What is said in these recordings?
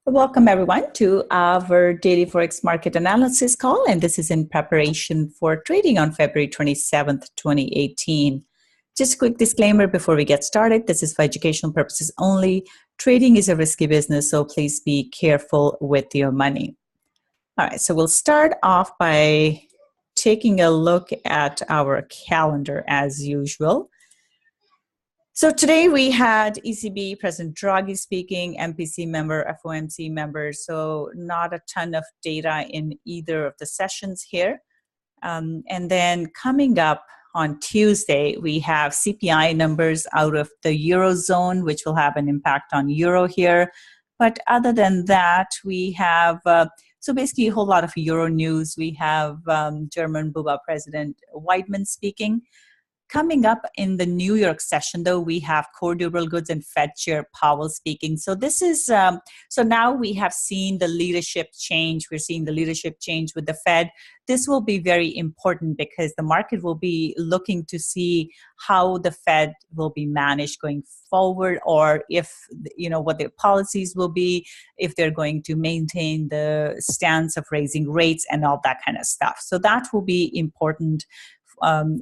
Welcome everyone to our daily Forex market analysis call, and this is in preparation for trading on February 27th, 2018. Just a quick disclaimer before we get started. This is for educational purposes only. Trading is a risky business, so please be careful with your money. All right, so we'll start off by taking a look at our calendar as usual. So today we had ECB President Draghi speaking, MPC member, FOMC member, so not a ton of data in either of the sessions here. And then coming up on Tuesday, we have CPI numbers out of the Eurozone, which will have an impact on Euro here. But other than that, we have, so basically a whole lot of Euro news. We have German BUBA President Weidmann speaking. Coming up in the New York session, though, we have core durable goods and Fed Chair Powell speaking. So this is, so now we have seen the leadership change. We're seeing the leadership change with the Fed. This will be very important because the market will be looking to see how the Fed will be managed going forward, or if, you know, what their policies will be, if they're going to maintain the stance of raising rates and all that kind of stuff. So that will be important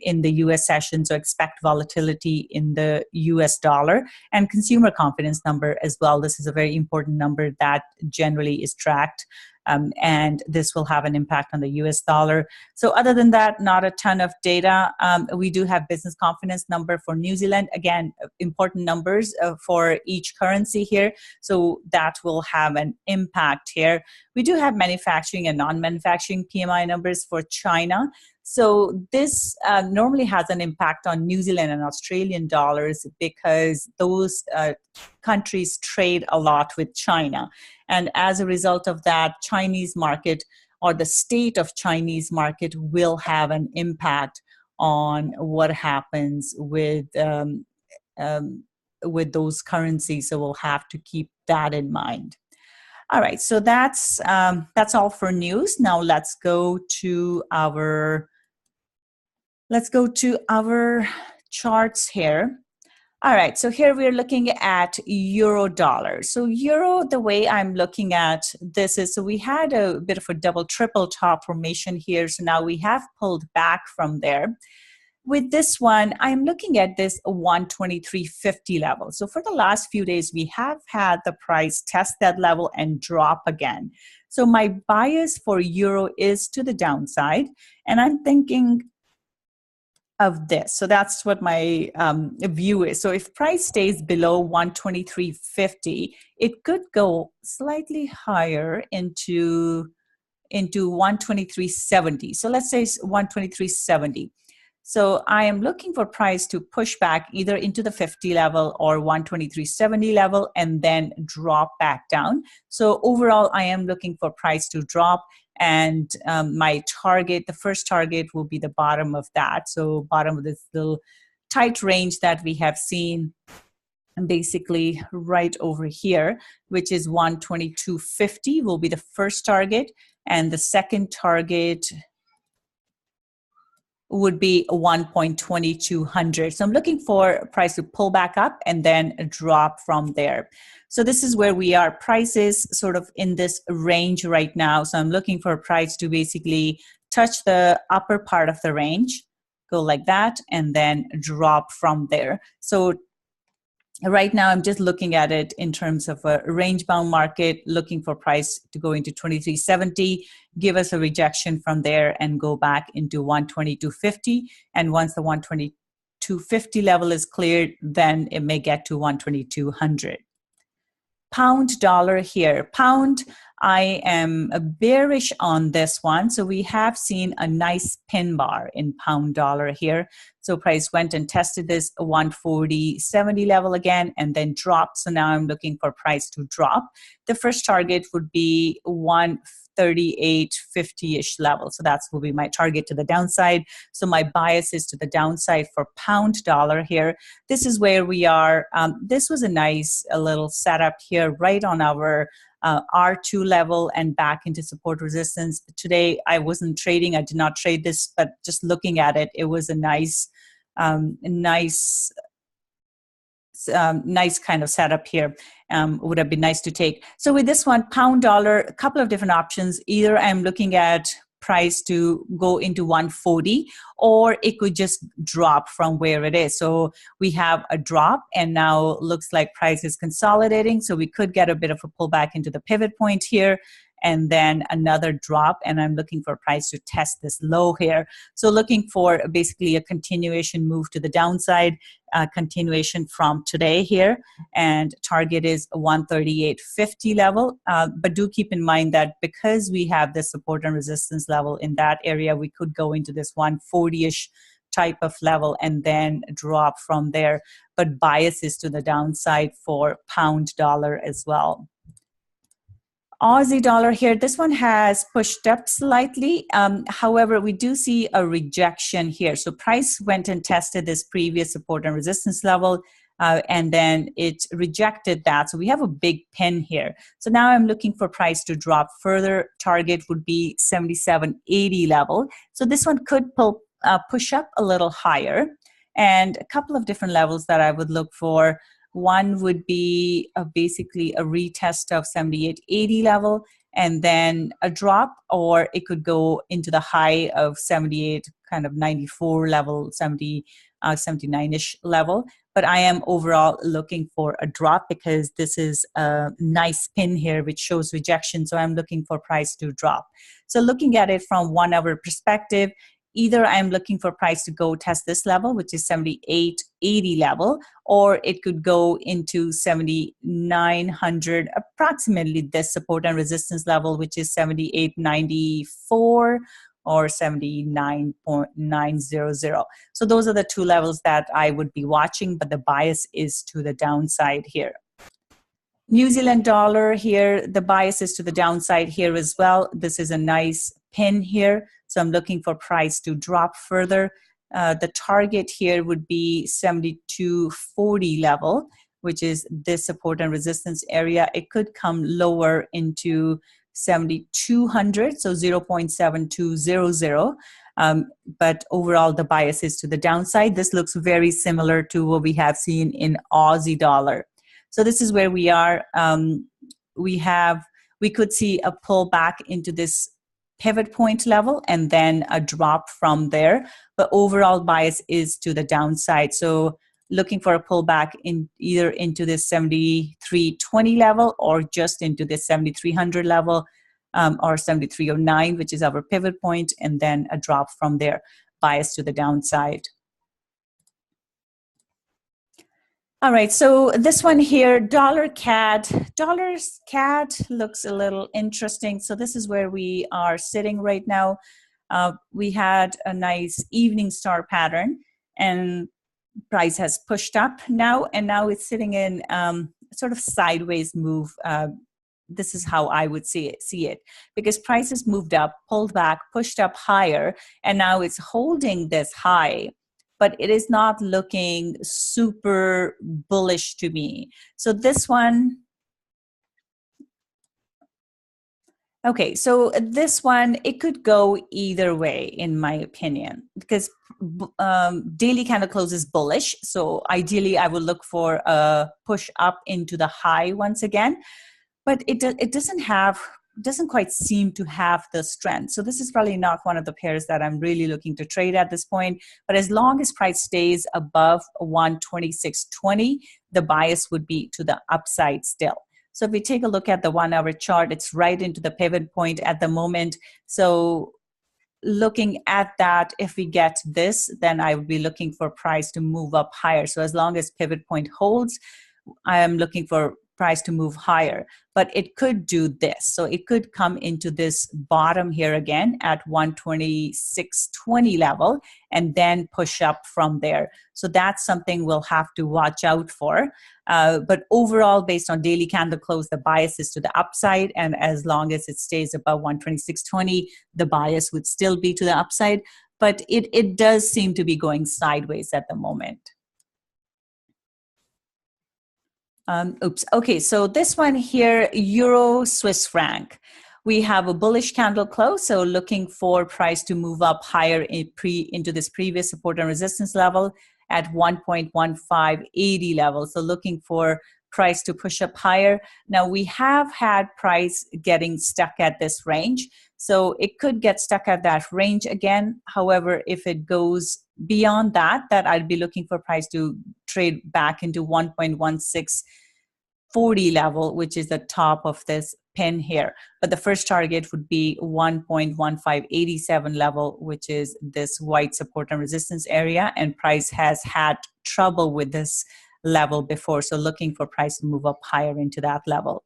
in the U.S. session, so expect volatility in the U.S. dollar and consumer confidence number as well. This is a very important number that generally is tracked, and this will have an impact on the U.S. dollar. So other than that, not a ton of data. We do have business confidence number for New Zealand. Again, important numbers for each currency here, so that will have an impact here. We do have manufacturing and non-manufacturing PMI numbers for China. So this normally has an impact on New Zealand and Australian dollars because those countries trade a lot with China. And as a result of that, Chinese market or the state of Chinese market will have an impact on what happens with those currencies. So we'll have to keep that in mind. All right, so that's all for news. Now let's go to our charts here. All right, so here we're looking at euro dollar. So euro, the way I'm looking at this is, so we had a bit of a double triple top formation here. So now we have pulled back from there. With this one, I'm looking at this 123.50 level. So for the last few days, we have had the price test that level and drop again. So my bias for euro is to the downside, and I'm thinking of this. So that's what my view is. So if price stays below 123.50, it could go slightly higher into 123.70. So let's say 123.70. So I am looking for price to push back either into the 50 level or 123.70 level and then drop back down. So overall, I am looking for price to drop, and my target, the first target, will be the bottom of that. So bottom of this little tight range that we have seen, basically right over here, which is 122.50 will be the first target, and the second target would be 1.2200. So I'm looking for price to pull back up and then drop from there. So this is where we are. Price is sort of in this range right now. So I'm looking for a price to basically touch the upper part of the range, go like that, and then drop from there. So right now, I'm just looking at it in terms of a range-bound market, looking for price to go into 23.70, give us a rejection from there, and go back into 122.50. And once the 122.50 level is cleared, then it may get to 122.100. Pound dollar here. Pound, I am bearish on this one. So we have seen a nice pin bar in pound dollar here. So price went and tested this 140.70 level again and then dropped. So now I'm looking for price to drop. The first target would be 138.50-ish level. So that will be my target to the downside. So my bias is to the downside for pound dollar here. This is where we are. This was a nice little setup here right on our R2 level and back into support resistance. Today, I wasn't trading. I did not trade this, but just looking at it, it was a nice kind of setup here. would have been nice to take. So with this one, pound dollar, a couple of different options. Either I'm looking at price to go into 140, or it could just drop from where it is. So we have a drop, and now looks like price is consolidating. So we could get a bit of a pullback into the pivot point here, and then another drop, and I'm looking for price to test this low here. So looking for basically a continuation move to the downside, continuation from today here, and target is 138.50 level. But do keep in mind that because we have this support and resistance level in that area, we could go into this 140-ish type of level and then drop from there. But bias is to the downside for pound dollar as well. Aussie dollar here, this one has pushed up slightly. However, we do see a rejection here. So price went and tested this previous support and resistance level, and then it rejected that. So we have a big pin here. So now I'm looking for price to drop further. Target would be 77.80 level. So this one could push up a little higher. And a couple of different levels that I would look for. One would be basically a retest of 78.80 level, and then a drop, or it could go into the high of 78, kind of 94 level, 70, 79-ish level. But I am overall looking for a drop because this is a nice pin here which shows rejection. So I'm looking for price to drop. So looking at it from 1 hour perspective, either I'm looking for price to go test this level, which is 78.80 level, or it could go into 7,900, approximately this support and resistance level, which is 78.94 or 79.900. So those are the two levels that I would be watching, but the bias is to the downside here. New Zealand dollar here, the bias is to the downside here as well. This is a nice pin here. So I'm looking for price to drop further. The target here would be 72.40 level, which is this support and resistance area. It could come lower into 7,200, so 0.7200. But overall, the bias is to the downside. This looks very similar to what we have seen in Aussie dollar. So this is where we are. We could see a pullback into this pivot point level and then a drop from there. But overall bias is to the downside. So looking for a pullback in either into this 73.20 level or just into this 7,300 level, or 73.09, which is our pivot point, and then a drop from there, bias to the downside. All right, so this one here, dollar CAD. Dollar's CAD looks a little interesting. So this is where we are sitting right now. We had a nice evening star pattern, and price has pushed up now, and now it's sitting in sort of sideways move. This is how I would see it, because price has moved up, pulled back, pushed up higher, and now it's holding this high. But it is not looking super bullish to me. So this one, okay, so this one, it could go either way, in my opinion, because daily candle close is bullish. So ideally, I would look for a push up into the high once again. But it doesn't quite seem to have the strength. So this is probably not one of the pairs that I'm really looking to trade at this point. But as long as price stays above 126.20, the bias would be to the upside still. So if we take a look at the 1 hour chart, it's right into the pivot point at the moment. So looking at that, if we get this, then I would be looking for price to move up higher. So as long as pivot point holds, I am looking for price to move higher. But it could do this. So it could come into this bottom here again at 126.20 level and then push up from there. So that's something we'll have to watch out for. But overall, based on daily candle close, the bias is to the upside. And as long as it stays above 126.20, the bias would still be to the upside. But it does seem to be going sideways at the moment. Okay, so this one here, Euro Swiss franc. We have a bullish candle close, so looking for price to move up higher into this previous support and resistance level at 1.1580 level. So looking for price to push up higher. Now, we have had price getting stuck at this range, so it could get stuck at that range again. However, if it goes beyond that, I'd be looking for price to trade back into 1.1640 level, which is the top of this pin here. But the first target would be 1.1587 level, which is this white support and resistance area. And price has had trouble with this level before, so looking for price to move up higher into that level.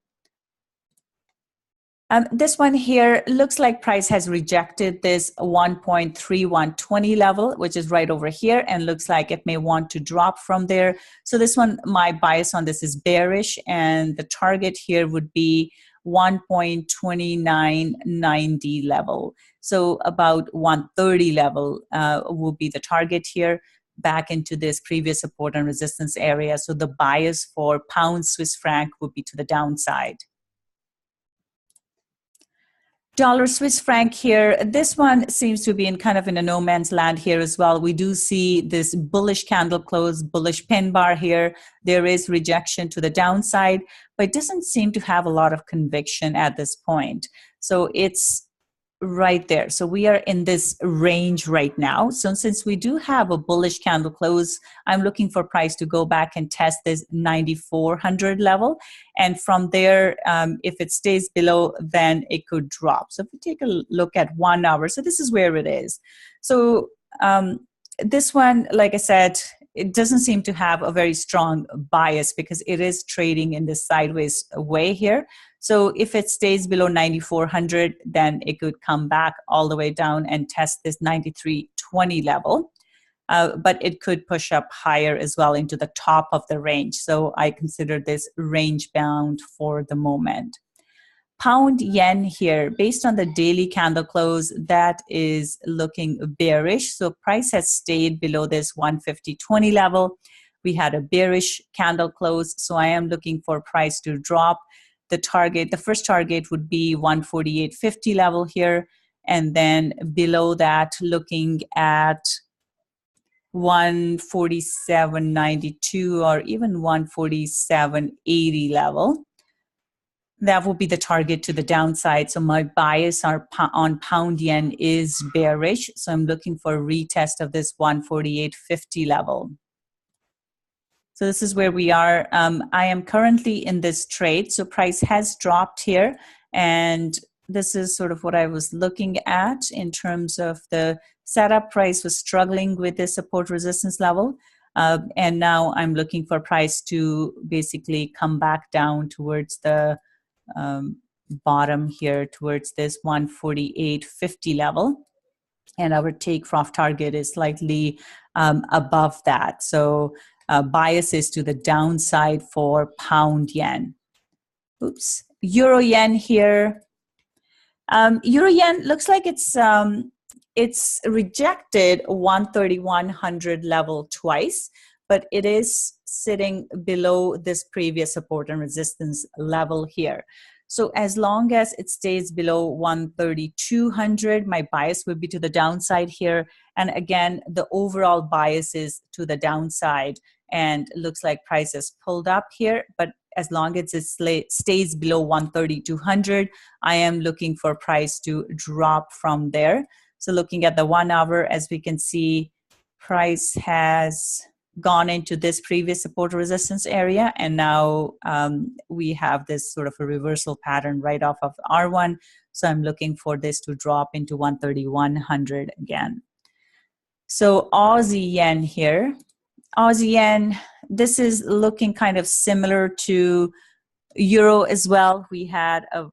This one here looks like price has rejected this 1.3120 level, which is right over here, and looks like it may want to drop from there. So this one, my bias on this is bearish, and the target here would be 1.2990 level. So about 130 level will be the target here, back into this previous support and resistance area. So the bias for pound Swiss franc would be to the downside. Dollar Swiss franc here, this one seems to be in kind of in a no man's land here as well. We do see this bullish candle close, bullish pin bar here. There is rejection to the downside, but it doesn't seem to have a lot of conviction at this point. So it's right there. So we are in this range right now. So since we do have a bullish candle close, I'm looking for price to go back and test this 9,400 level. And from there, if it stays below, then it could drop. So if we take a look at 1 hour, so this is where it is. So this one, like I said, it doesn't seem to have a very strong bias because it is trading in this sideways way here. So if it stays below 9,400, then it could come back all the way down and test this 9320 level. But it could push up higher as well into the top of the range. So I consider this range bound for the moment. Pound yen here, based on the daily candle close, that is looking bearish. So price has stayed below this 150.20 level. We had a bearish candle close, so I am looking for price to drop. The target, the first target would be 148.50 level here, and then below that, looking at 147.92 or even 147.80 level. That will be the target to the downside. So my bias on pound yen is bearish. So I'm looking for a retest of this 148.50 level. So this is where we are. I am currently in this trade. So price has dropped here. And this is sort of what I was looking at in terms of the setup. Price was struggling with this support resistance level. And now I'm looking for price to basically come back down towards the bottom here, towards this 148.50 level. And our take profit target is slightly above that. So bias is to the downside for pound yen. Oops. Euro yen here. Euro yen looks like it's rejected 13100 level twice, but it is sitting below this previous support and resistance level here. So as long as it stays below 13200, my bias would be to the downside here. And again, the overall bias is to the downside, and looks like price is pulled up here. But as long as it stays below 13200, I am looking for price to drop from there. So looking at the 1 hour, as we can see, price has gone into this previous support resistance area, and now we have this sort of a reversal pattern right off of R1. So I'm looking for this to drop into 13100 again. So Aussie yen here. Aussie yen, this is looking kind of similar to euro as well. We had a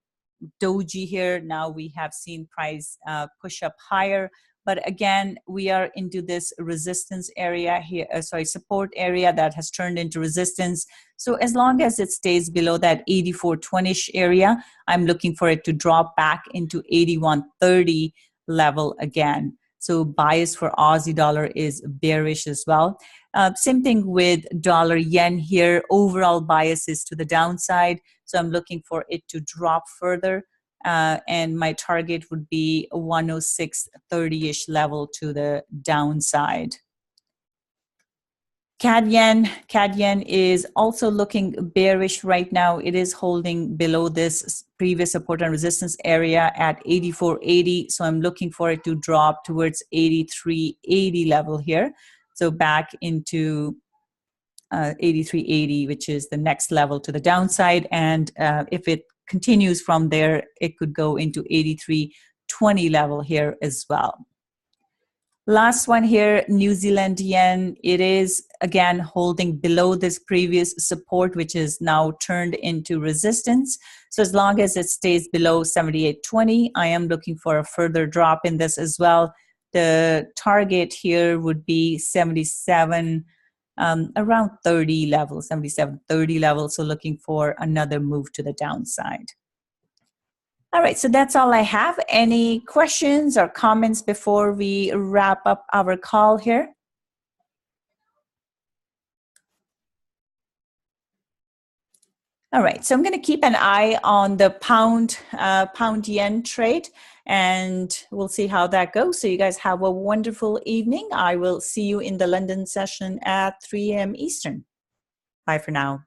doji here. Now we have seen price push up higher. But again, we are into this resistance area here, support area that has turned into resistance. So as long as it stays below that 84.20-ish area, I'm looking for it to drop back into 81.30 level again. So bias for Aussie dollar is bearish as well. Same thing with dollar yen here. Overall bias is to the downside. So I'm looking for it to drop further. And my target would be 106.30-ish level to the downside. CAD yen is also looking bearish right now. It is holding below this previous support and resistance area at 84.80. So I'm looking for it to drop towards 83.80 level here. So back into 83.80, which is the next level to the downside. And if it continues from there, it could go into 83.20 level here as well. Last one here, New Zealand yen. It is again holding below this previous support, which is now turned into resistance. So as long as it stays below 78.20, I am looking for a further drop in this as well. The target here would be 77, around 30 level, 77.30 level. So looking for another move to the downside. All right, so that's all I have. Any questions or comments before we wrap up our call here? All right, so I'm going to keep an eye on the pound yen trade, and we'll see how that goes. So you guys have a wonderful evening. I will see you in the London session at 3 a.m. Eastern. Bye for now.